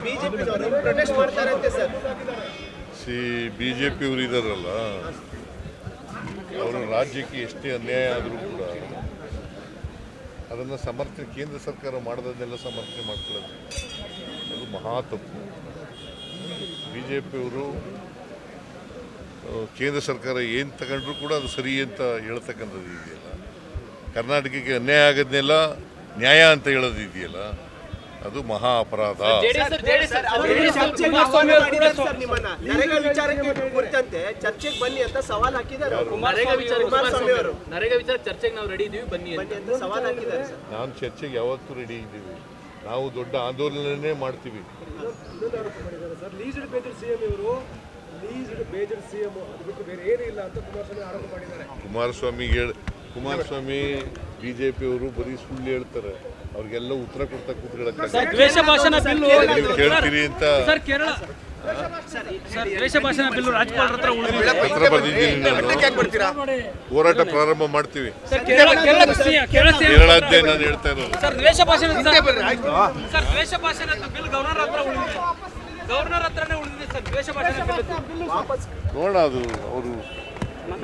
Protest ಮಾಡ್ತಾರಂತೆ sir. BJP ಅವರು ಇದಾರಲ್ಲ, ಅವರು ರಾಜ್ಯಕ್ಕೆ ಎಷ್ಟೇ ಅನ್ಯಾಯ ಆದರೂ ಕೂಡ ಅದನ್ನು ಸಮರ್ಥನೆ ಕೇಂದ್ರ ಸರ್ಕಾರ ಮಾಡೋದನ್ನೆಲ್ಲ ಸಮರ್ಥನೆ ಮಾಡ್ಕೊಳ್ಳೋದು ಅದು ಮಹಾ ತಪ್ಪು. ಬಿಜೆಪಿಯವರು ಕೇಂದ್ರ ಸರ್ಕಾರ ಏನು ತಗೊಂಡ್ರು ಕೂಡ ಅದು ಸರಿ ಅಂತ ಹೇಳ್ತಕ್ಕಂಥದ್ದು ಇದೆಯಲ್ಲ, ಕರ್ನಾಟಕಕ್ಕೆ ಅನ್ಯಾಯ ಆಗೋದನ್ನೆಲ್ಲ ನ್ಯಾಯ ಅಂತ ಹೇಳೋದು ಇದೆಯಲ್ಲ, ಅದು ಮಹಾ ಅಪರಾಧ. ಚರ್ಚೆಗೆ ಬನ್ನಿ ಅಂತ ಸವಾಲ್ ಹಾಕಿದ್ದಾರೆ. ನಾನು ಚರ್ಚೆಗೆ ಯಾವತ್ತೂ ರೆಡಿ ಇದ್ದೀವಿ. ನಾವು ದೊಡ್ಡ ಆಂದೋಲನನೇ ಮಾಡ್ತೀವಿ. ಕುಮಾರಸ್ವಾಮಿ ಬಿಜೆಪಿಯವರು ಬರೀ ಸುಳ್ಳು ಹೇಳ್ತಾರೆ. ಅವ್ರಿಗೆಲ್ಲ ಉತ್ತರ ಕೊಡ್ತಾ ಕೇಳ್ತೀರಿ ಅಂತ ಪತ್ರ ಬರ್ದಿದ್ದೀನಿ. ನಾನು ಹೋರಾಟ ಪ್ರಾರಂಭ ಮಾಡ್ತೀವಿ. ಕೇರಳದ್ದೇ ನಾನು ಹೇಳ್ತಾ ಇರೋದು. ನೋಡೋಣ, ಅದು ಅವರು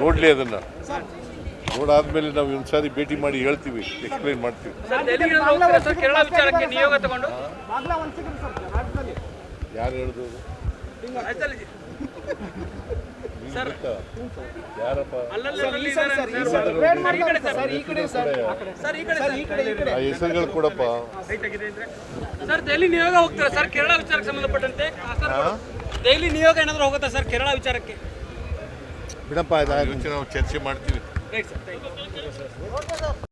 ನೋಡ್ಲಿ. ಅದನ್ನ ನೋಡಾದ್ಮೇಲೆ ನಾವು ಒಂದ್ಸಾರಿ ಭೇಟಿ ಮಾಡಿ ಹೇಳ್ತೀವಿ, ಎಕ್ಸ್ಪ್ಲೈನ್ ಮಾಡ್ತೀವಿ. ಯಾರು ಹೇಳಿದ್ರು? ಯಾರಪ್ಪ ಆ ಹೆಸರುಗಳು ಕೊಡಪ್ಪ. ಸರ್ ದೆಹಲಿ ನಿಯೋಗ ಹೋಗ್ತಾರೆ ಸರ್ ಕೇರಳ ವಿಚಾರಕ್ಕೆ ಸಂಬಂಧಪಟ್ಟಂತೆ. ದೆಹಲಿ ನಿಯೋಗ ಏನಾದ್ರು ಹೋಗುತ್ತಾ ಸರ್ ಕೇರಳ ವಿಚಾರಕ್ಕೆ? ಬಿಡಪ್ಪ, ನಾವು ಚರ್ಚೆ ಮಾಡ್ತೀವಿ.